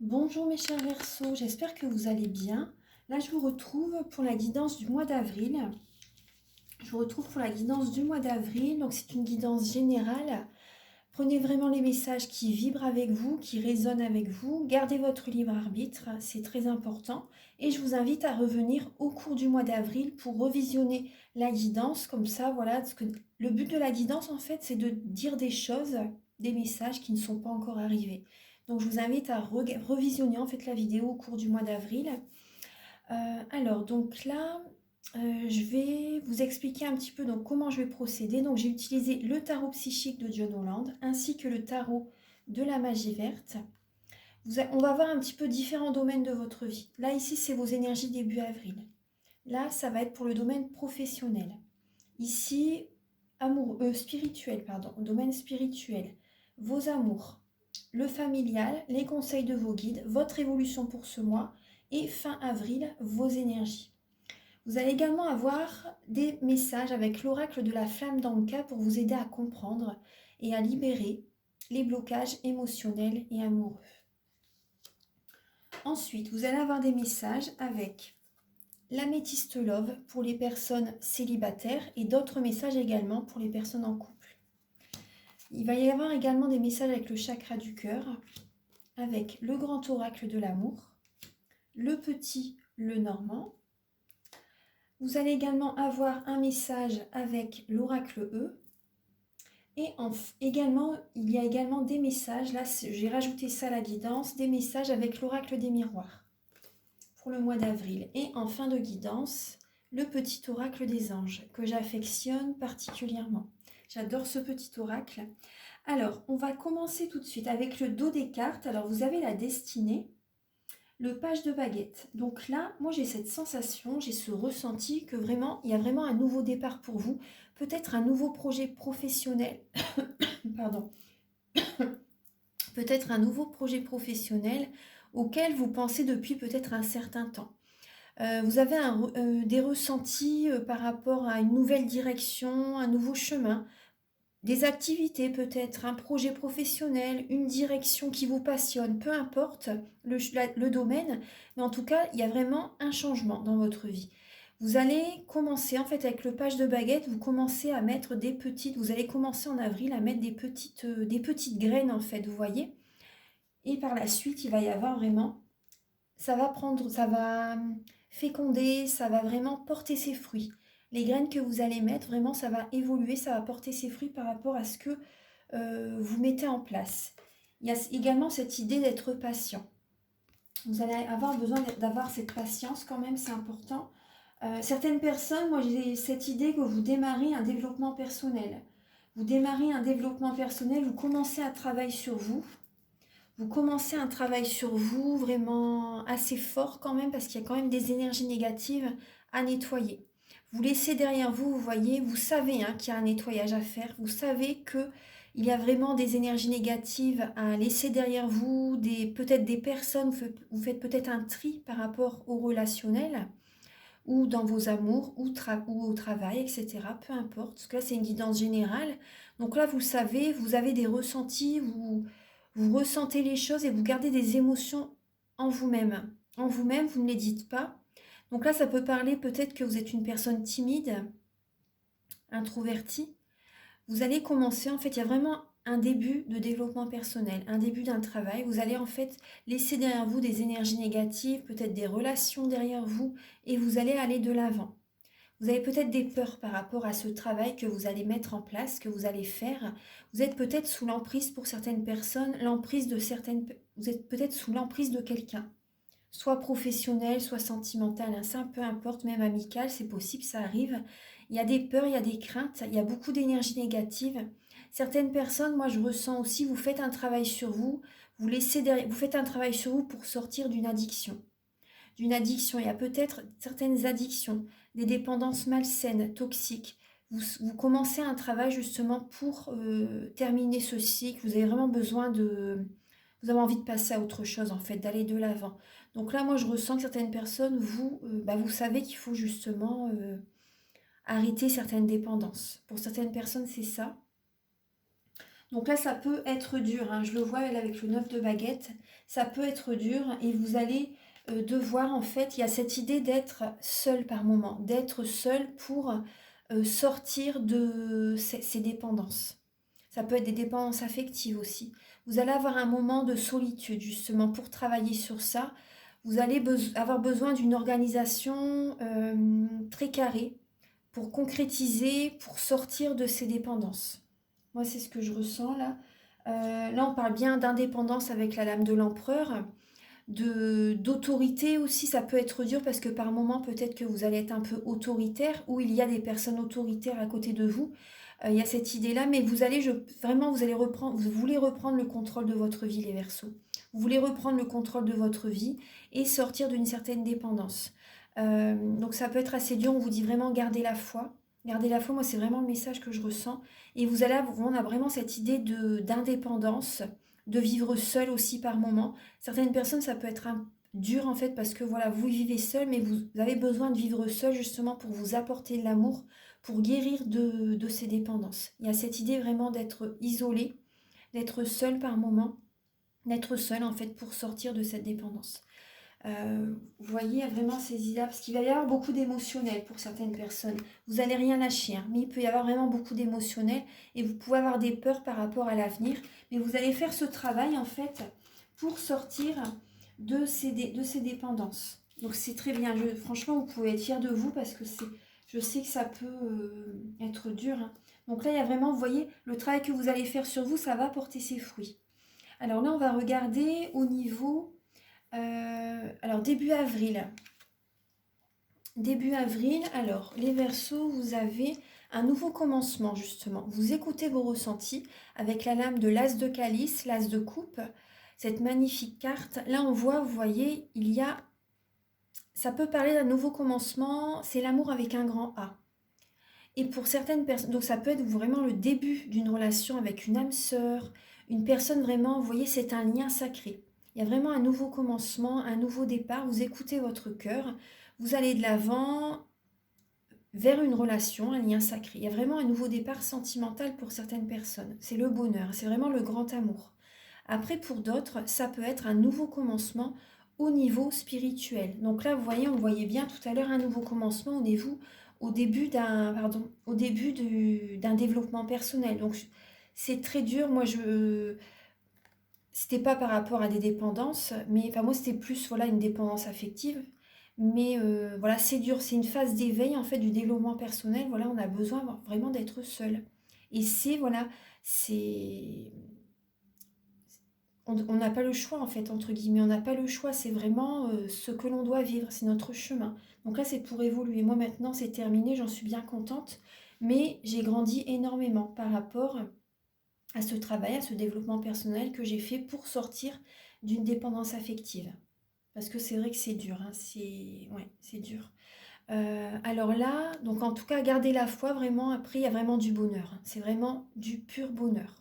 Bonjour mes chers Verseaux, j'espère que vous allez bien. Là, je vous retrouve pour la guidance du mois d'avril. Donc c'est une guidance générale. Prenez vraiment les messages qui vibrent avec vous, qui résonnent avec vous. Gardez votre libre arbitre, c'est très important. Et je vous invite à revenir au cours du mois d'avril pour revisionner la guidance. Comme ça, voilà, parce que le but de la guidance, en fait, c'est de dire des choses, des messages qui ne sont pas encore arrivés. Donc, je vous invite à revisionner en fait la vidéo au cours du mois d'avril. Alors, donc là, je vais vous expliquer un petit peu donc, comment je vais procéder. Donc, j'ai utilisé le tarot psychique de John Holland ainsi que le tarot de la magie verte. On va voir un petit peu différents domaines de votre vie. Là, ici, c'est vos énergies début avril. Là, ça va être pour le domaine professionnel. Ici, spirituel, pardon, domaine spirituel. Vos amours, le familial, les conseils de vos guides, votre évolution pour ce mois et fin avril, vos énergies. Vous allez également avoir des messages avec l'oracle de la flamme d'Anka pour vous aider à comprendre et à libérer les blocages émotionnels et amoureux. Ensuite, vous allez avoir des messages avec l'améthyste love pour les personnes célibataires et d'autres messages également pour les personnes en couple. Il va y avoir également des messages avec le chakra du cœur, avec le grand oracle de l'amour, le petit, le normand. Vous allez également avoir un message avec l'oracle E. Et il y a également des messages, là j'ai rajouté ça à la guidance, des messages avec l'oracle des miroirs pour le mois d'avril. Et en fin de guidance, le petit oracle des anges que j'affectionne particulièrement. J'adore ce petit oracle. Alors, on va commencer tout de suite avec le dos des cartes. Alors, vous avez la destinée, le page de baguette. Donc là, moi j'ai cette sensation, j'ai ce ressenti que vraiment, il y a vraiment un nouveau départ pour vous. Peut-être un nouveau projet professionnel. Pardon. Peut-être un nouveau projet professionnel auquel vous pensez depuis peut-être un certain temps. Vous avez des ressentis par rapport à une nouvelle direction, un nouveau chemin, des activités peut-être, un projet professionnel, une direction qui vous passionne, peu importe le domaine, mais en tout cas, il y a vraiment un changement dans votre vie. Vous allez commencer, en fait, avec le page de baguette, vous commencez à mettre vous allez commencer en avril à mettre des petites graines, en fait, vous voyez. Et par la suite, il va y avoir vraiment, ça va féconder, ça va vraiment porter ses fruits. Les graines que vous allez mettre, vraiment, ça va évoluer, ça va porter ses fruits par rapport à ce que vous mettez en place. Il y a également cette idée d'être patient. Vous allez avoir besoin d'avoir cette patience quand même, c'est important. Certaines personnes, moi j'ai cette idée que vous démarrez un développement personnel. Vous démarrez un développement personnel, vous commencez un travail sur vous. Vous commencez un travail sur vous vraiment assez fort quand même parce qu'il y a quand même des énergies négatives à nettoyer. Vous laissez derrière vous, vous voyez, vous savez qu'il y a un nettoyage à faire. Vous savez qu'il y a vraiment des énergies négatives à laisser derrière vous, peut-être des personnes, vous faites peut-être un tri par rapport au relationnel ou dans vos amours ou au travail, etc. Peu importe, parce que là c'est une guidance générale. Donc là vous savez, vous avez des ressentis, vous ressentez les choses et vous gardez des émotions en vous-même. En vous-même, vous ne les dites pas. Donc là ça peut parler peut-être que vous êtes une personne timide, introvertie. Vous allez commencer, en fait, il y a vraiment un début de développement personnel, un début d'un travail. Vous allez en fait laisser derrière vous des énergies négatives, peut-être des relations derrière vous, et vous allez aller de l'avant. Vous avez peut-être des peurs par rapport à ce travail que vous allez mettre en place, que vous allez faire. Vous êtes peut-être sous l'emprise pour certaines personnes, vous êtes peut-être sous l'emprise de quelqu'un, soit professionnel, soit sentimental, ça peu importe, même amical, c'est possible, ça arrive. Il y a des peurs, il y a des craintes, il y a beaucoup d'énergie négative. Certaines personnes, moi je ressens aussi, vous faites un travail sur vous, vous faites un travail sur vous pour sortir d'une addiction. D'une addiction, il y a peut-être certaines addictions, des dépendances malsaines, toxiques. Vous commencez un travail justement pour terminer ce cycle. Vous avez vraiment besoin vous avez envie de passer à autre chose en fait, d'aller de l'avant. Donc là, moi, je ressens que certaines personnes, vous savez qu'il faut justement arrêter certaines dépendances. Pour certaines personnes, c'est ça. Donc là, ça peut être dur, hein. Je le vois là, avec le 9 de baguette. Ça peut être dur et vous allez devoir, en fait, il y a cette idée d'être seul par moment, d'être seul pour sortir de ces dépendances. Ça peut être des dépendances affectives aussi. Vous allez avoir un moment de solitude, justement, pour travailler sur ça. Vous allez avoir besoin d'une organisation très carrée pour concrétiser, pour sortir de ces dépendances. Moi, c'est ce que je ressens là. Là, on parle bien d'indépendance avec la lame de l'empereur, d'autorité aussi. Ça peut être dur parce que par moment, peut-être que vous allez être un peu autoritaire ou il y a des personnes autoritaires à côté de vous. Il y a cette idée-là, mais vous allez, vraiment, vous allez reprendre, vous voulez reprendre le contrôle de votre vie, les Verseaux. Vous voulez reprendre le contrôle de votre vie et sortir d'une certaine dépendance. Donc ça peut être assez dur. On vous dit vraiment garder la foi. Gardez la foi, moi c'est vraiment le message que je ressens. Et vous allez avoir, on a vraiment cette idée d'indépendance, de vivre seul aussi par moment. Certaines personnes, ça peut être dur en fait parce que voilà, vous vivez seul, mais vous avez besoin de vivre seul justement pour vous apporter de l'amour, pour guérir de ces dépendances. Il y a cette idée vraiment d'être isolé, d'être seul par moment, d'être seul en fait pour sortir de cette dépendance. Vous voyez, il y a vraiment ces idées-là, parce qu'il va y avoir beaucoup d'émotionnel pour certaines personnes. Vous n'allez rien lâcher, hein, mais il peut y avoir vraiment beaucoup d'émotionnel et vous pouvez avoir des peurs par rapport à l'avenir, mais vous allez faire ce travail en fait pour sortir de ces dépendances. Donc c'est très bien. Franchement, vous pouvez être fiers de vous parce que je sais que ça peut être dur, hein. Donc là, il y a vraiment, vous voyez, le travail que vous allez faire sur vous, ça va porter ses fruits. Alors là, on va regarder au niveau alors début avril. Début avril, alors les Verseaux, vous avez un nouveau commencement justement. Vous écoutez vos ressentis avec la lame de l'As de calice, l'As de coupe, cette magnifique carte. Là on voit, vous voyez, ça peut parler d'un nouveau commencement, c'est l'amour avec un grand A. Et pour certaines personnes, donc ça peut être vraiment le début d'une relation avec une âme sœur, une personne vraiment, vous voyez, c'est un lien sacré. Il y a vraiment un nouveau commencement, un nouveau départ. Vous écoutez votre cœur, vous allez de l'avant vers une relation, un lien sacré. Il y a vraiment un nouveau départ sentimental pour certaines personnes. C'est le bonheur, c'est vraiment le grand amour. Après, pour d'autres, ça peut être un nouveau commencement au niveau spirituel. Donc là, vous voyez, on voyait bien tout à l'heure un nouveau commencement au début d'un développement personnel. Donc c'est très dur. C'était pas par rapport à des dépendances, mais enfin moi c'était plus voilà une dépendance affective. Mais voilà, c'est dur, c'est une phase d'éveil en fait du développement personnel. Voilà, on a besoin vraiment d'être seul. Et c'est on n'a pas le choix en fait, entre guillemets, on n'a pas le choix, c'est vraiment ce que l'on doit vivre, c'est notre chemin. Donc là, c'est pour évoluer. Moi maintenant, c'est terminé, j'en suis bien contente, mais j'ai grandi énormément par rapport à ce travail, à ce développement personnel que j'ai fait pour sortir d'une dépendance affective. Parce que c'est vrai que c'est dur, hein, c'est dur. Alors là, donc en tout cas, garder la foi, vraiment, après, il y a vraiment du bonheur, hein. C'est vraiment du pur bonheur.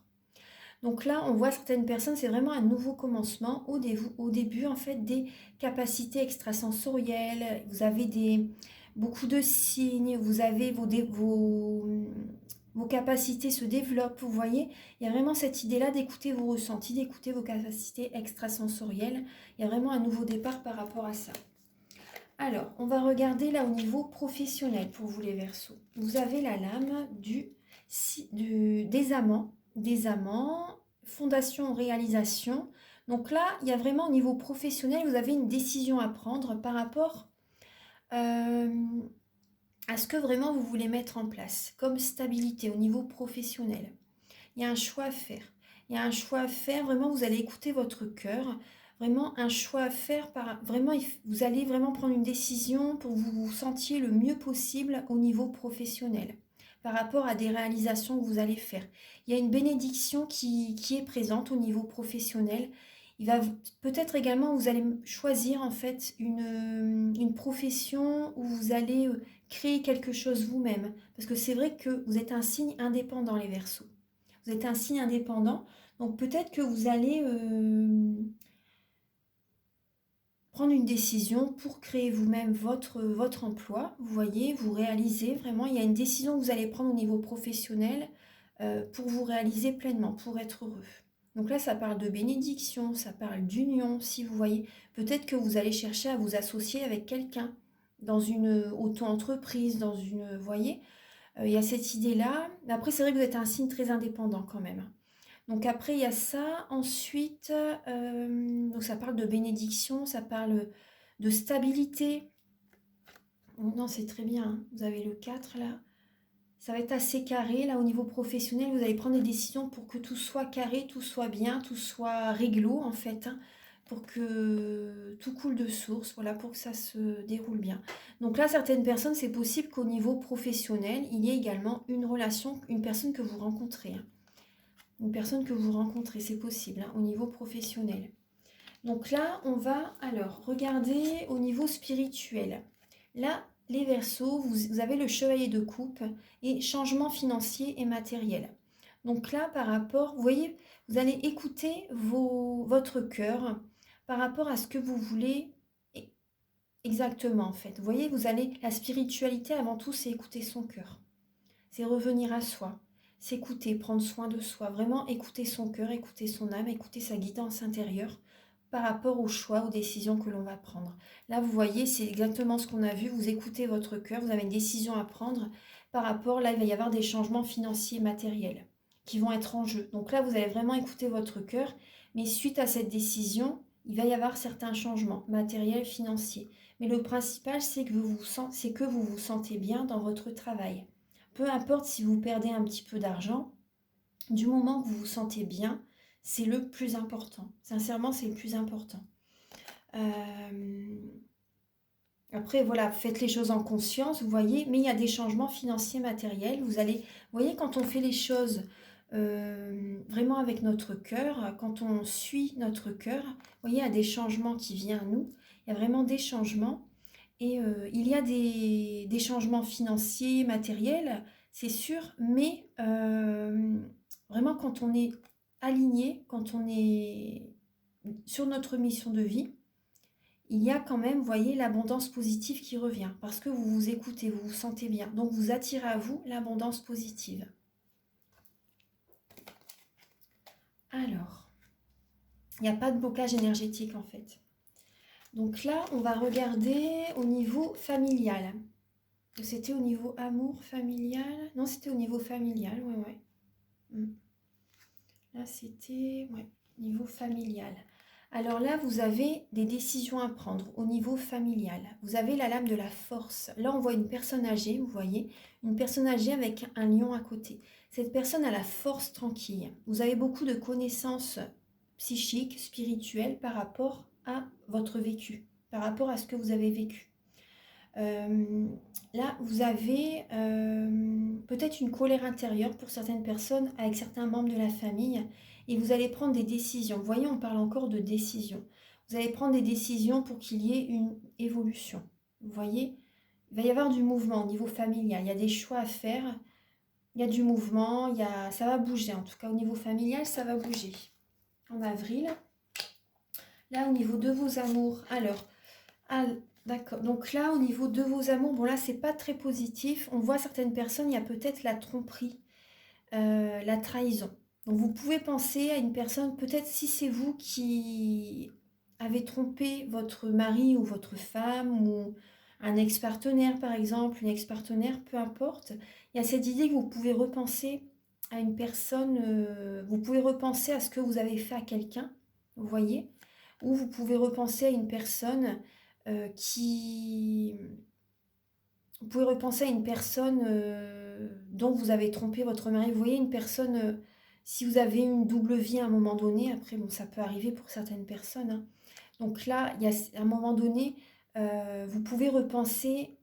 Donc là, on voit certaines personnes, c'est vraiment un nouveau commencement au début, en fait, des capacités extrasensorielles. Vous avez beaucoup de signes, vous avez vos capacités se développent, vous voyez. Il y a vraiment cette idée-là d'écouter vos ressentis, d'écouter vos capacités extrasensorielles. Il y a vraiment un nouveau départ par rapport à ça. Alors, on va regarder là au niveau professionnel pour vous les Verseaux. Vous avez la lame des amants, fondation, réalisation. Donc là, il y a vraiment au niveau professionnel, vous avez une décision à prendre par rapport à ce que vraiment vous voulez mettre en place comme stabilité au niveau professionnel. Il y a un choix à faire. Il y a un choix à faire, vraiment, vous allez écouter votre cœur. Vraiment, un choix à faire. Vraiment, vous allez vraiment prendre une décision pour que vous vous sentiez le mieux possible au niveau professionnel par rapport à des réalisations que vous allez faire. Il y a une bénédiction qui est présente au niveau professionnel. Il va peut-être également, vous allez choisir en fait une profession où vous allez créer quelque chose vous-même. Parce que c'est vrai que vous êtes un signe indépendant, les Verseaux. Vous êtes un signe indépendant, donc peut-être que vous allez prendre une décision pour créer vous-même votre emploi. Vous voyez, vous réalisez vraiment, il y a une décision que vous allez prendre au niveau professionnel pour vous réaliser pleinement, pour être heureux. Donc là, ça parle de bénédiction, ça parle d'union, si vous voyez. Peut-être que vous allez chercher à vous associer avec quelqu'un dans une auto-entreprise, dans une... Vous voyez, il y a cette idée-là. Après, c'est vrai que vous êtes un signe très indépendant quand même. Donc après, il y a ça. Ensuite, donc ça parle de bénédiction, ça parle de stabilité. Non, c'est très bien, hein. Vous avez le 4 là. Ça va être assez carré. Là, au niveau professionnel, vous allez prendre des décisions pour que tout soit carré, tout soit bien, tout soit réglo, en fait, hein, pour que tout coule de source, voilà, pour que ça se déroule bien. Donc là, certaines personnes, c'est possible qu'au niveau professionnel, il y ait également une relation, une personne que vous rencontrez, hein. Une personne que vous rencontrez, c'est possible, hein, au niveau professionnel. Donc là, on va alors regarder au niveau spirituel. Là, les Verseaux, vous avez le chevalier de coupe et changement financier et matériel. Donc là, par rapport, vous voyez, vous allez écouter votre cœur par rapport à ce que vous voulez exactement en fait. Vous voyez, la spiritualité avant tout, c'est écouter son cœur. C'est revenir à soi, s'écouter, prendre soin de soi, vraiment écouter son cœur, écouter son âme, écouter sa guidance intérieure par rapport aux choix, aux décisions que l'on va prendre. Là, vous voyez, c'est exactement ce qu'on a vu. Vous écoutez votre cœur, vous avez une décision à prendre par rapport, là, il va y avoir des changements financiers et matériels qui vont être en jeu. Donc là, vous allez vraiment écouter votre cœur, mais suite à cette décision, il va y avoir certains changements matériels, financiers. Mais le principal, c'est que vous vous sentez bien dans votre travail. Peu importe si vous perdez un petit peu d'argent, du moment que vous vous sentez bien, c'est le plus important. Sincèrement, c'est le plus important. Après, voilà, faites les choses en conscience, vous voyez, mais il y a des changements financiers, matériels. Vous voyez, quand on fait les choses vraiment avec notre cœur, quand on suit notre cœur, vous voyez, il y a des changements qui viennent à nous. Il y a vraiment des changements. Et il y a des changements financiers, matériels, c'est sûr, mais vraiment quand on est aligné, quand on est sur notre mission de vie, il y a quand même, vous voyez, l'abondance positive qui revient, parce que vous vous écoutez, vous vous sentez bien. Donc vous attirez à vous l'abondance positive. Alors, il n'y a pas de blocage énergétique en fait. Donc là, on va regarder au niveau familial. C'était au niveau amour familial. Non, c'était au niveau familial, ouais. Là, c'était niveau familial. Alors là, vous avez des décisions à prendre au niveau familial. Vous avez la lame de la force. Là, on voit une personne âgée, vous voyez, une personne âgée avec un lion à côté. Cette personne a la force tranquille. Vous avez beaucoup de connaissances psychiques, spirituelles par rapport à votre vécu, par rapport à ce que vous avez vécu. Là, vous avez peut-être une colère intérieure pour certaines personnes avec certains membres de la famille et vous allez prendre des décisions. Vous voyez, on parle encore de décisions. Vous allez prendre des décisions pour qu'il y ait une évolution. Vous voyez, il va y avoir du mouvement au niveau familial. Il y a des choix à faire. Il y a du mouvement. Ça va bouger. En tout cas, au niveau familial, ça va bouger. En avril. Là, au niveau de vos amours. Alors, d'accord. Donc là, au niveau de vos amours, bon là, c'est pas très positif. On voit certaines personnes, il y a peut-être la tromperie, la trahison. Donc vous pouvez penser à une personne, peut-être si c'est vous qui avez trompé votre mari ou votre femme ou un ex-partenaire par exemple, une ex-partenaire, peu importe. Il y a cette idée que vous pouvez repenser à une personne, vous pouvez repenser à ce que vous avez fait à quelqu'un, vous voyez, ou vous pouvez repenser à une personne qui... Vous pouvez repenser à une personne dont vous avez trompé votre mari. Vous voyez, une personne, si vous avez une double vie à un moment donné, après, bon, ça peut arriver pour certaines personnes, hein. Donc là, il y a, à un moment donné, vous pouvez repenser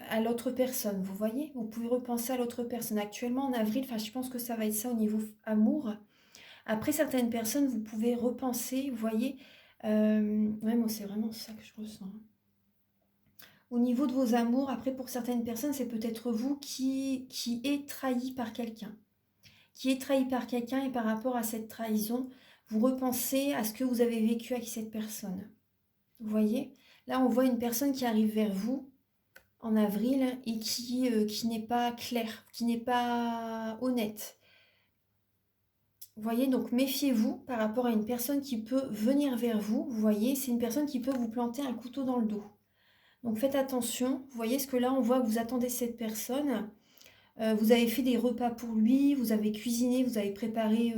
à l'autre personne, vous voyez. Vous pouvez repenser à l'autre personne. Actuellement, en avril, enfin, je pense que ça va être ça au niveau amour. Après, certaines personnes, vous pouvez repenser, vous voyez. Ouais, moi, c'est vraiment ça que je ressens. Au niveau de vos amours, après, pour certaines personnes, c'est peut-être vous qui est trahi par quelqu'un. Qui est trahi par quelqu'un et par rapport à cette trahison, vous repensez à ce que vous avez vécu avec cette personne. Vous voyez? Là, on voit une personne qui arrive vers vous. en avril et qui n'est pas clair, qui n'est pas honnête. Vous voyez, donc méfiez-vous par rapport à une personne qui peut venir vers vous. Vous voyez, c'est une personne qui peut vous planter un couteau dans le dos. Donc faites attention. Vous voyez, ce que là, on voit que vous attendez cette personne. Vous avez fait des repas pour lui, vous avez cuisiné, vous avez préparé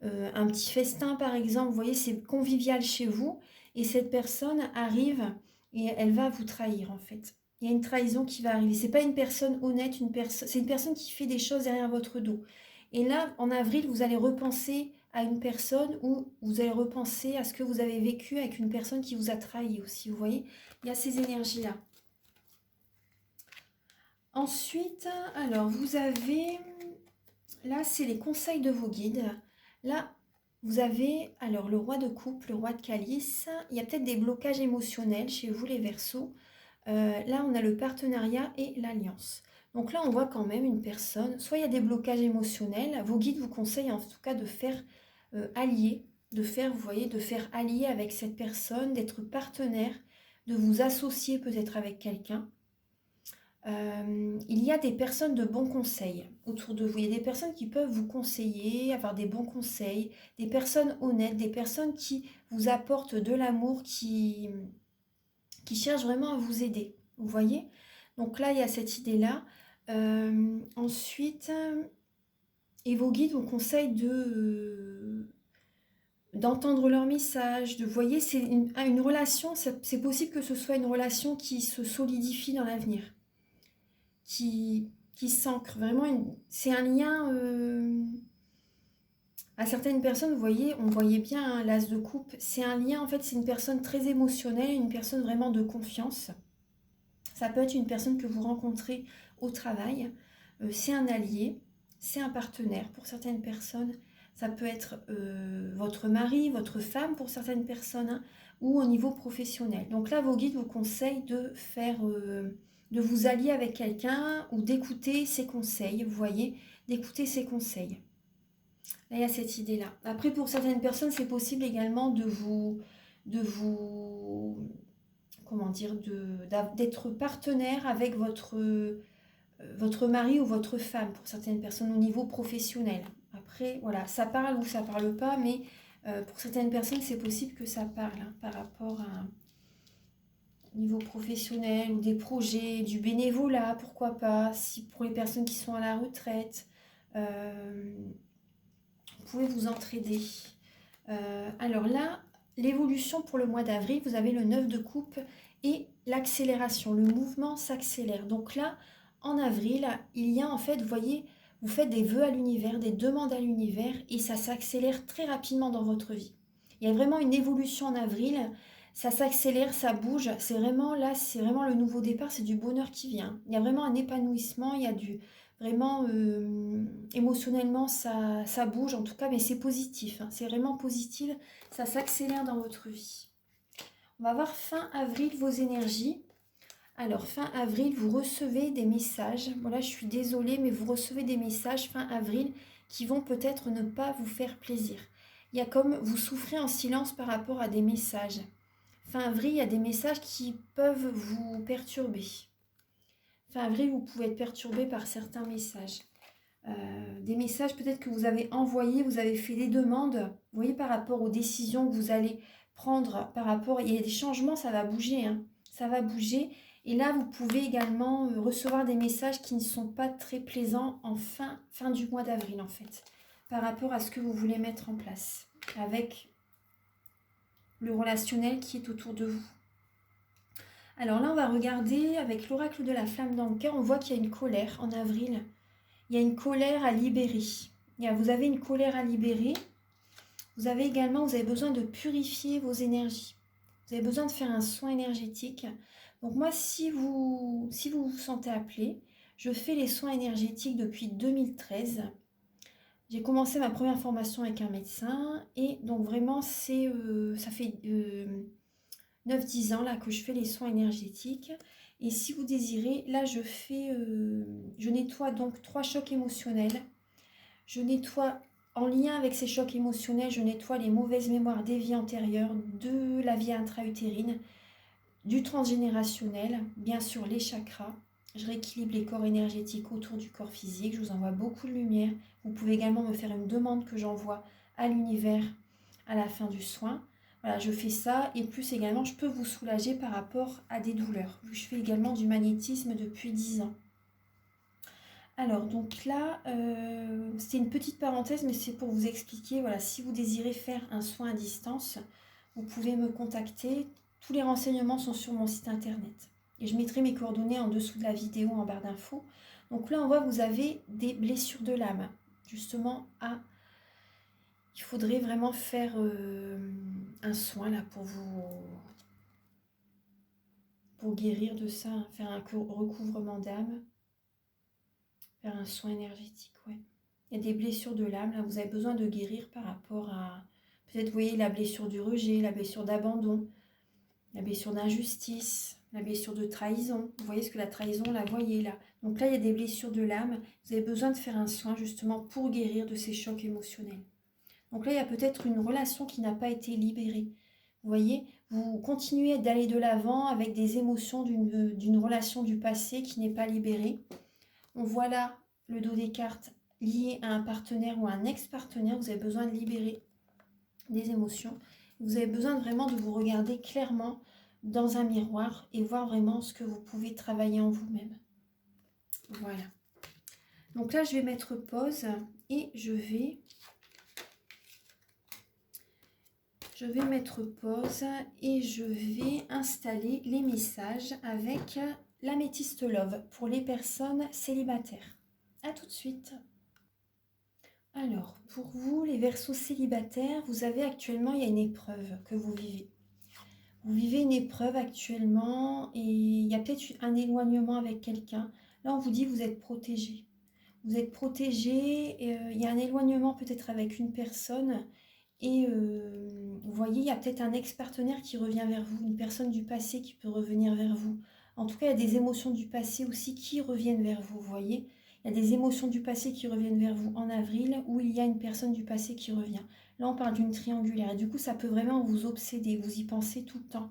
un petit festin par exemple. Vous voyez, c'est convivial chez vous. Et cette personne arrive et elle va vous trahir en fait. Il y a une trahison qui va arriver. C'est pas une personne honnête, c'est une personne qui fait des choses derrière votre dos. Et là, en avril, vous allez repenser à une personne ou vous allez repenser à ce que vous avez vécu avec une personne qui vous a trahi aussi. Vous voyez, il y a ces énergies-là. Ensuite, alors vous avez, là c'est les conseils de vos guides. Là, vous avez alors le roi de coupe, le roi de calice. Il y a peut-être des blocages émotionnels chez vous les Verseaux. Là, on a le partenariat et l'alliance. Donc là, on voit quand même une personne, soit il y a des blocages émotionnels, vos guides vous conseillent en tout cas de faire allier, de faire, vous voyez, de faire allier avec cette personne, d'être partenaire, de vous associer peut-être avec quelqu'un. Il y a des personnes de bons conseils autour de vous. Il y a des personnes qui peuvent vous conseiller, avoir des bons conseils, des personnes honnêtes, des personnes qui vous apportent de l'amour, qui cherchent vraiment à vous aider. Vous voyez? Donc là, il y a cette idée-là. Ensuite, et vos guides vous conseillent d'entendre leur message, de, vous voyez, c'est une relation, c'est possible que ce soit une relation qui se solidifie dans l'avenir. Qui s'ancre vraiment. C'est un lien à certaines personnes, vous voyez, on voyait bien hein, l'as de coupe. C'est un lien, en fait, c'est une personne très émotionnelle, une personne vraiment de confiance. Ça peut être une personne que vous rencontrez au travail. C'est un allié, c'est un partenaire pour certaines personnes. Ça peut être votre mari, votre femme pour certaines personnes, hein, ou au niveau professionnel. Donc là, vos guides vous conseillent de faire, de vous allier avec quelqu'un ou d'écouter ses conseils. Vous voyez, d'écouter ses conseils. Là, il y a cette idée-là. Après, pour certaines personnes, c'est possible également comment dire, d'être partenaire avec votre mari ou votre femme, pour certaines personnes au niveau professionnel. Après, voilà, ça parle ou ça parle pas, mais pour certaines personnes, c'est possible que ça parle hein, par rapport à au niveau professionnel ou des projets, du bénévolat, pourquoi pas, si pour les personnes qui sont à la retraite, vous pouvez vous entraider. Alors là, l'évolution pour le mois d'avril, vous avez le 9 de coupe et l'accélération, le mouvement s'accélère. Donc là, en avril, il y a en fait, vous voyez, vous faites des vœux à l'univers, des demandes à l'univers et ça s'accélère très rapidement dans votre vie. Il y a vraiment une évolution en avril, ça s'accélère, ça bouge, c'est vraiment là, c'est vraiment le nouveau départ, c'est du bonheur qui vient. Il y a vraiment un épanouissement, il y a du vraiment émotionnellement ça bouge en tout cas, mais c'est positif, hein, c'est vraiment positif, ça s'accélère dans votre vie. On va voir fin avril vos énergies. Alors, fin avril, vous recevez des messages. Voilà, je suis désolée, mais vous recevez des messages fin avril qui vont peut-être ne pas vous faire plaisir. Il y a comme vous souffrez en silence par rapport à des messages. Fin avril, il y a des messages qui peuvent vous perturber. Fin avril, vous pouvez être perturbé par certains messages. Des messages peut-être que vous avez envoyés, vous avez fait des demandes. Vous voyez, par rapport aux décisions que vous allez prendre, par rapport, il y a des changements, ça va bouger. Hein, ça va bouger. Et là, vous pouvez également recevoir des messages qui ne sont pas très plaisants en fin du mois d'avril, en fait, par rapport à ce que vous voulez mettre en place, avec le relationnel qui est autour de vous. Alors là, on va regarder avec l'oracle de la flamme dans le cœur, on voit qu'il y a une colère en avril. Il y a une colère à libérer. Vous avez une colère à libérer. Vous avez besoin de purifier vos énergies. Vous avez besoin de faire un soin énergétique. Donc moi, si vous vous sentez appelé, je fais les soins énergétiques depuis 2013. J'ai commencé ma première formation avec un médecin. Et donc vraiment, ça fait 9-10 ans là, que je fais les soins énergétiques. Et si vous désirez, là je nettoie donc 3 chocs émotionnels. Je nettoie, en lien avec ces chocs émotionnels, je nettoie les mauvaises mémoires des vies antérieures, de la vie intra-utérine, du transgénérationnel, bien sûr les chakras. Je rééquilibre les corps énergétiques autour du corps physique. Je vous envoie beaucoup de lumière. Vous pouvez également me faire une demande que j'envoie à l'univers à la fin du soin. Voilà, je fais ça et plus également, je peux vous soulager par rapport à des douleurs. Je fais également du magnétisme depuis 10 ans. Alors, donc là, c'est une petite parenthèse, mais c'est pour vous expliquer, voilà, si vous désirez faire un soin à distance, vous pouvez me contacter. Tous les renseignements sont sur mon site internet. Et je mettrai mes coordonnées en dessous de la vidéo en barre d'infos. Donc là, on voit que vous avez des blessures de l'âme. Justement, il faudrait vraiment faire un soin là pour guérir de ça, hein, faire un recouvrement d'âme. Faire un soin énergétique, ouais. Il y a des blessures de l'âme, là, vous avez besoin de guérir par rapport à... Peut-être, vous voyez, la blessure du rejet, la blessure d'abandon, la blessure d'injustice, la blessure de trahison. Vous voyez ce que la trahison, la voyez là. Donc là, il y a des blessures de l'âme. Vous avez besoin de faire un soin, justement, pour guérir de ces chocs émotionnels. Donc là, il y a peut-être une relation qui n'a pas été libérée. Vous voyez, vous continuez d'aller de l'avant avec des émotions d'une relation du passé qui n'est pas libérée. On voit là le dos des cartes lié à un partenaire ou à un ex-partenaire. Vous avez besoin de libérer des émotions. Vous avez besoin vraiment de vous regarder clairement dans un miroir et voir vraiment ce que vous pouvez travailler en vous-même. Voilà. Donc là, je vais mettre pause et je vais mettre pause et je vais installer les messages avec l'améthyste love pour les personnes célibataires. À tout de suite. Alors, pour vous, les Verseaux célibataires, vous avez actuellement, il y a une épreuve que vous vivez. Vous vivez une épreuve actuellement et il y a peut-être un éloignement avec quelqu'un. Là, on vous dit que vous êtes protégé. Vous êtes protégé, il y a un éloignement peut-être avec une personne et vous voyez, il y a peut-être un ex-partenaire qui revient vers vous, une personne du passé qui peut revenir vers vous. En tout cas, il y a des émotions du passé aussi qui reviennent vers vous, vous voyez. Il y a des émotions du passé qui reviennent vers vous en avril où il y a une personne du passé qui revient. Là, on parle d'une triangulaire et du coup, ça peut vraiment vous obséder, vous y pensez tout le temps.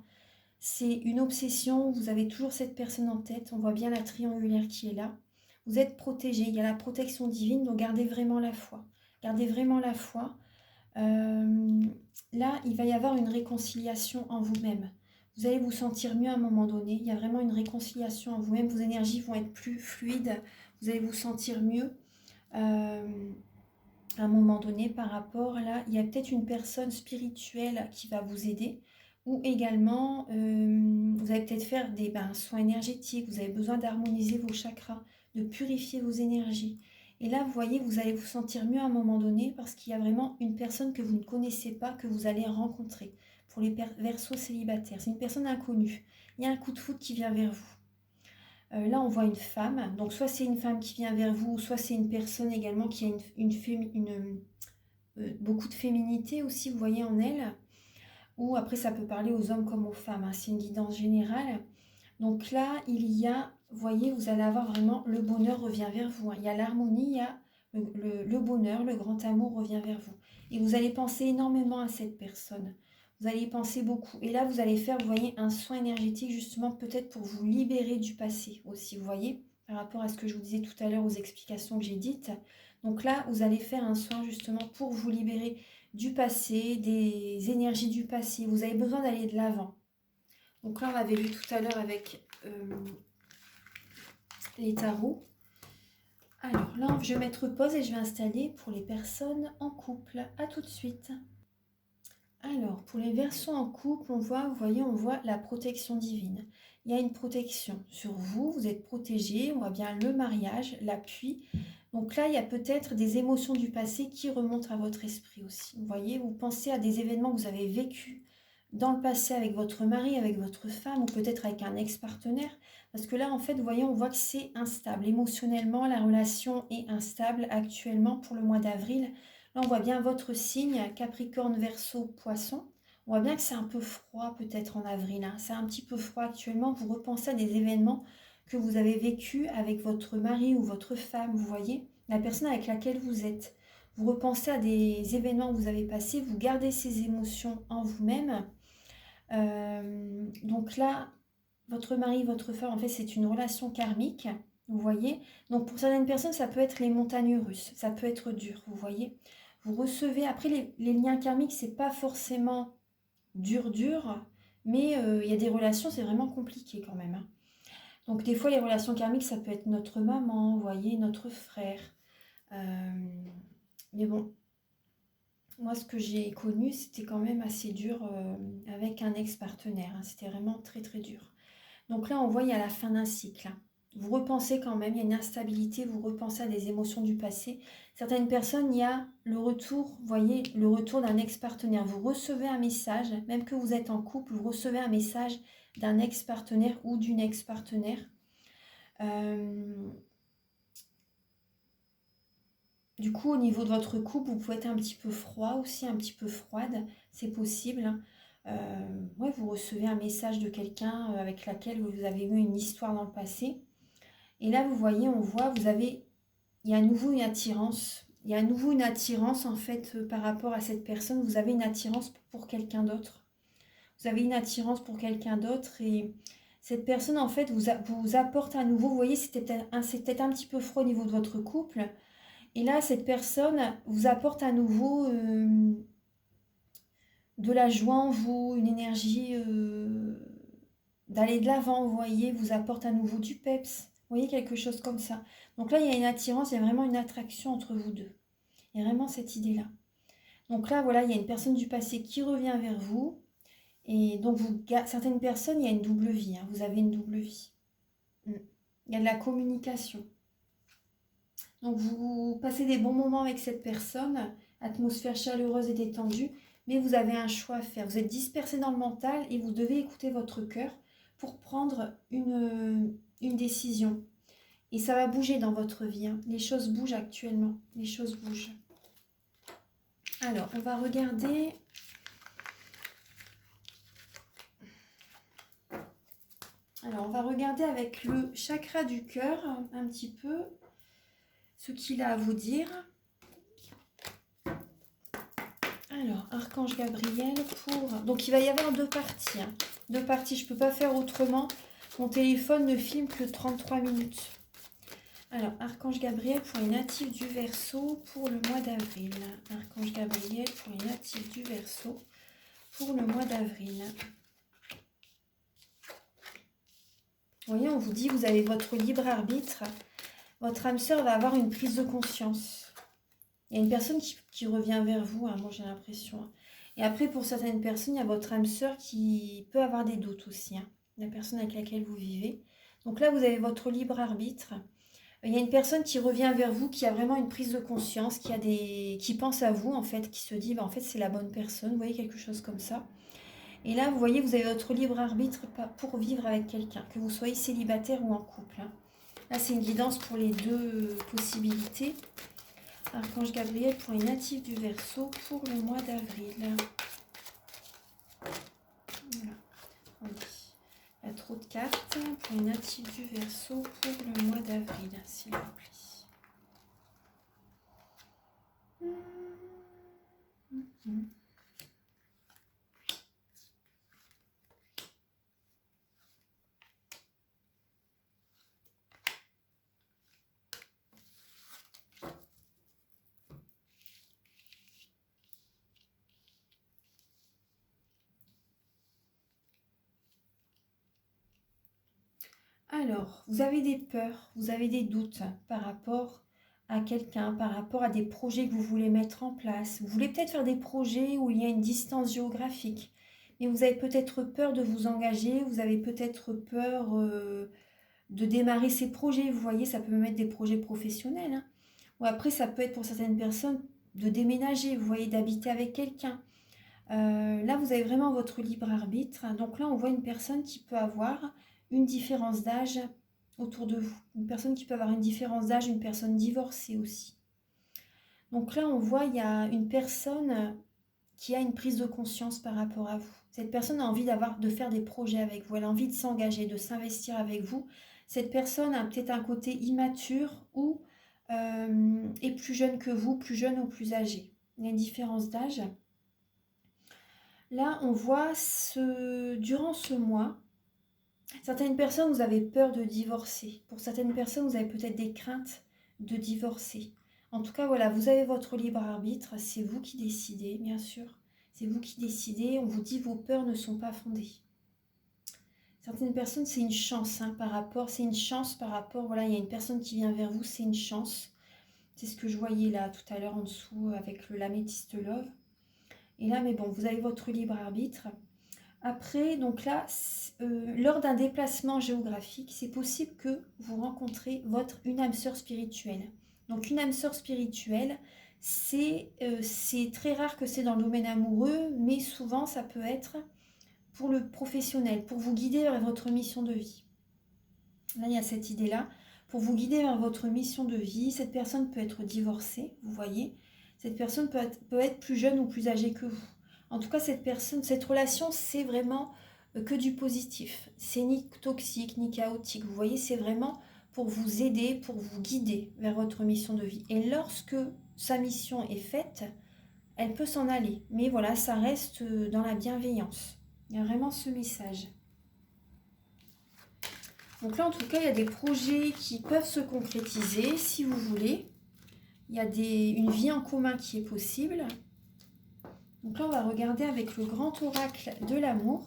C'est une obsession, vous avez toujours cette personne en tête, on voit bien la triangulaire qui est là. Vous êtes protégé, il y a la protection divine, donc gardez vraiment la foi. Gardez vraiment la foi. Là, il va y avoir une réconciliation en vous-même. Vous allez vous sentir mieux à un moment donné. Il y a vraiment une réconciliation en vous-même. Vos énergies vont être plus fluides. Vous allez vous sentir mieux à un moment donné par rapport là. Il y a peut-être une personne spirituelle qui va vous aider. Ou également, vous allez peut-être faire des soins énergétiques. Vous avez besoin d'harmoniser vos chakras, de purifier vos énergies. Et là, vous voyez, vous allez vous sentir mieux à un moment donné parce qu'il y a vraiment une personne que vous ne connaissez pas, que vous allez rencontrer. Pour les Verseaux célibataires, c'est une personne inconnue. Il y a un coup de foudre qui vient vers vous. Là, on voit une femme. Donc, soit c'est une femme qui vient vers vous, soit c'est une personne également qui a beaucoup de féminité aussi, vous voyez, en elle. Ou après, ça peut parler aux hommes comme aux femmes. Hein. C'est une guidance générale. Donc là, il y a, vous voyez, vous allez avoir vraiment, le bonheur revient vers vous. Hein. Il y a l'harmonie, il y a le bonheur, le grand amour revient vers vous. Et vous allez penser énormément à cette personne. Vous allez y penser beaucoup. Et là, vous allez faire, vous voyez, un soin énergétique justement peut-être pour vous libérer du passé aussi, vous voyez, par rapport à ce que je vous disais tout à l'heure, aux explications que j'ai dites. Donc là, vous allez faire un soin justement pour vous libérer du passé, des énergies du passé. Vous avez besoin d'aller de l'avant. Donc là, on avait vu tout à l'heure avec les tarots. Alors là, je vais mettre pause et je vais installer pour les personnes en couple. À tout de suite. Alors, pour les Verseaux en couple, on voit, vous voyez, on voit la protection divine. Il y a une protection sur vous, vous êtes protégé, on voit bien le mariage, l'appui. Donc là, il y a peut-être des émotions du passé qui remontent à votre esprit aussi. Vous voyez, vous pensez à des événements que vous avez vécus dans le passé avec votre mari, avec votre femme ou peut-être avec un ex-partenaire. Parce que là, en fait, vous voyez, on voit que c'est instable. Émotionnellement, la relation est instable actuellement pour le mois d'avril. Là, on voit bien votre signe, Capricorne, Verseau, Poisson. On voit bien que c'est un peu froid peut-être en avril. Hein. C'est un petit peu froid actuellement. Vous repensez à des événements que vous avez vécus avec votre mari ou votre femme, vous voyez, la personne avec laquelle vous êtes. Vous repensez à des événements que vous avez passés, vous gardez ces émotions en vous-même. Donc là, votre mari, votre femme, en fait, c'est une relation karmique, vous voyez. Donc pour certaines personnes, ça peut être les montagnes russes, ça peut être dur, vous voyez. Vous recevez, après les liens karmiques, c'est pas forcément dur, mais il y a des relations, c'est vraiment compliqué quand même, hein. Donc des fois, les relations karmiques, ça peut être notre maman, vous voyez, notre frère. Euh, mais bon, moi, ce que j'ai connu, c'était quand même assez dur avec un ex-partenaire, hein. C'était vraiment très très dur. Donc là, on voit, il y a la fin d'un cycle, hein. Vous repensez quand même, il y a une instabilité, vous repensez à des émotions du passé. Certaines personnes, il y a le retour, vous voyez, le retour d'un ex-partenaire. Vous recevez un message, même que vous êtes en couple, vous recevez un message d'un ex-partenaire ou d'une ex-partenaire. Du coup, au niveau de votre couple, vous pouvez être un petit peu froid aussi, un petit peu froide, c'est possible, hein. Ouais, vous recevez un message de quelqu'un avec laquelle vous avez eu une histoire dans le passé. Et là, vous voyez, on voit, il y a à nouveau une attirance. Il y a à nouveau une attirance, en fait, par rapport à cette personne. Vous avez une attirance pour quelqu'un d'autre. Vous avez une attirance pour quelqu'un d'autre et cette personne, en fait, vous apporte à nouveau. Vous voyez, c'est peut-être un petit peu froid au niveau de votre couple. Et là, cette personne vous apporte à nouveau de la joie en vous, une énergie d'aller de l'avant, vous voyez, vous apporte à nouveau du peps. Vous voyez, quelque chose comme ça. Donc là, il y a une attirance, il y a vraiment une attraction entre vous deux. Il y a vraiment cette idée-là. Donc là, voilà, il y a une personne du passé qui revient vers vous. Et donc, certaines personnes, il y a une double vie, hein. Vous avez une double vie. Il y a de la communication. Donc, vous passez des bons moments avec cette personne, atmosphère chaleureuse et détendue, mais vous avez un choix à faire. Vous êtes dispersé dans le mental et vous devez écouter votre cœur pour prendre une décision. Et ça va bouger dans votre vie, hein. Les choses bougent actuellement. Les choses bougent. Alors, on va regarder. Alors, on va regarder avec le chakra du cœur un petit peu ce qu'il a à vous dire. Alors, Archange Gabriel pour... Donc, il va y avoir deux parties, hein. Deux parties, je ne peux pas faire autrement. Mon téléphone ne filme que 33 minutes. Alors, Archange Gabriel pour les natifs du Verseau pour le mois d'avril. Archange Gabriel pour les natifs du Verseau pour le mois d'avril. Vous voyez, on vous dit, vous avez votre libre arbitre. Votre âme sœur va avoir une prise de conscience. Il y a une personne qui revient vers vous, hein, moi j'ai l'impression, hein. Et après, pour certaines personnes, il y a votre âme sœur qui peut avoir des doutes aussi, hein, la personne avec laquelle vous vivez. Donc là, vous avez votre libre arbitre. Il y a une personne qui revient vers vous, qui a vraiment une prise de conscience, qui pense à vous, en fait, qui se dit, bah, en fait, c'est la bonne personne. Vous voyez, quelque chose comme ça. Et là, vous voyez, vous avez votre libre arbitre pour vivre avec quelqu'un, que vous soyez célibataire ou en couple, hein. Là, c'est une guidance pour les deux possibilités. Archange Gabriel pour les natifs du Verseau pour le mois d'avril. Voilà. Oui. Il y a trop de cartes pour les natifs du Verseau pour le mois d'avril, s'il vous plaît. Alors, vous avez des peurs, vous avez des doutes par rapport à quelqu'un, par rapport à des projets que vous voulez mettre en place. Vous voulez peut-être faire des projets où il y a une distance géographique, mais vous avez peut-être peur de vous engager, vous avez peut-être peur de démarrer ces projets. Vous voyez, ça peut même être des projets professionnels, hein. Ou après, ça peut être pour certaines personnes de déménager, vous voyez, d'habiter avec quelqu'un. Là, vous avez vraiment votre libre arbitre. Donc là, on voit une personne qui peut avoir une différence d'âge autour de vous. Une personne qui peut avoir une différence d'âge, une personne divorcée aussi. Donc là, on voit, il y a une personne qui a une prise de conscience par rapport à vous. Cette personne a envie de faire des projets avec vous. Elle a envie de s'engager, de s'investir avec vous. Cette personne a peut-être un côté immature ou est plus jeune que vous, plus jeune ou plus âgé. Il y a une différence d'âge. Là, on voit durant ce mois, Certaines personnes, vous avez peur de divorcer. Pour certaines personnes, vous avez peut-être des craintes de divorcer. En tout cas, voilà, vous avez votre libre arbitre. C'est vous qui décidez, bien sûr. C'est vous qui décidez. On vous dit vos peurs ne sont pas fondées. Certaines personnes, c'est une chance c'est une chance par rapport, voilà, il y a une personne qui vient vers vous, c'est une chance. C'est ce que je voyais là tout à l'heure en dessous avec le l'améthyste love. Et là, mais bon, vous avez votre libre arbitre. Après, donc là, lors d'un déplacement géographique, c'est possible que vous rencontrez une âme sœur spirituelle. Donc une âme sœur spirituelle, c'est très rare que c'est dans le domaine amoureux, mais souvent ça peut être pour le professionnel, pour vous guider vers votre mission de vie. Là, il y a cette idée-là. Pour vous guider vers votre mission de vie, cette personne peut être divorcée, vous voyez. Cette personne peut être plus jeune ou plus âgée que vous. En tout cas, cette relation, c'est vraiment que du positif. C'est ni toxique, ni chaotique. Vous voyez, c'est vraiment pour vous aider, pour vous guider vers votre mission de vie. Et lorsque sa mission est faite, elle peut s'en aller. Mais voilà, ça reste dans la bienveillance. Il y a vraiment ce message. Donc là, en tout cas, il y a des projets qui peuvent se concrétiser, si vous voulez. Il y a une vie en commun qui est possible. Donc là, on va regarder avec le grand oracle de l'amour.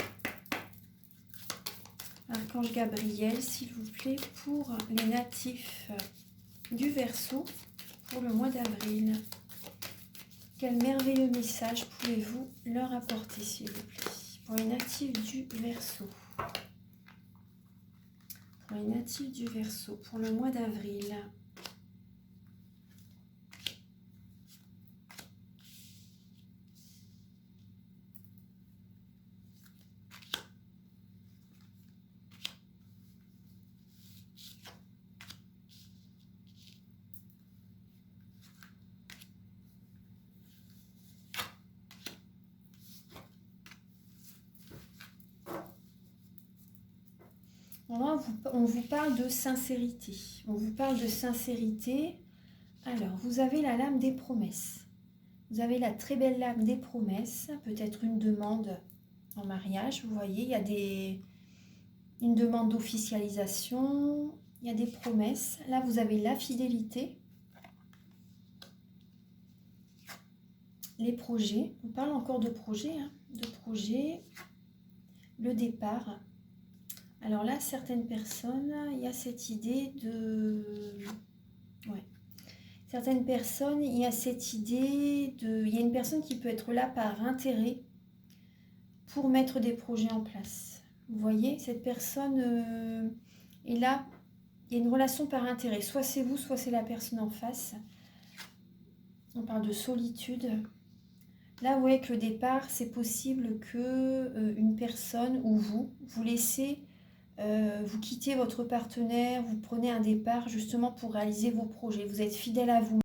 Archange Gabriel, s'il vous plaît, pour les natifs du Verseau, pour le mois d'avril. Quel merveilleux message pouvez-vous leur apporter, s'il vous plaît, pour les natifs du Verseau. Pour les natifs du Verseau, pour le mois d'avril. On vous parle de sincérité. On vous parle de sincérité. Alors, vous avez la lame des promesses. Vous avez la très belle lame des promesses. Peut-être une demande en mariage. Vous voyez, il y a une demande d'officialisation. Il y a des promesses. Là, vous avez la fidélité. Les projets. On parle encore de projets. De projets. Le départ. Alors là, certaines personnes, il y a cette idée de... Ouais. Certaines personnes, il y a cette idée de... Il y a une personne qui peut être là par intérêt pour mettre des projets en place. Vous voyez, cette personne est là, il y a une relation par intérêt. Soit c'est vous, soit c'est la personne en face. On parle de solitude. Là, vous voyez que le départ, c'est possible que une personne ou vous laissez... vous quittez votre partenaire, vous prenez un départ justement pour réaliser vos projets. Vous êtes fidèle à vous.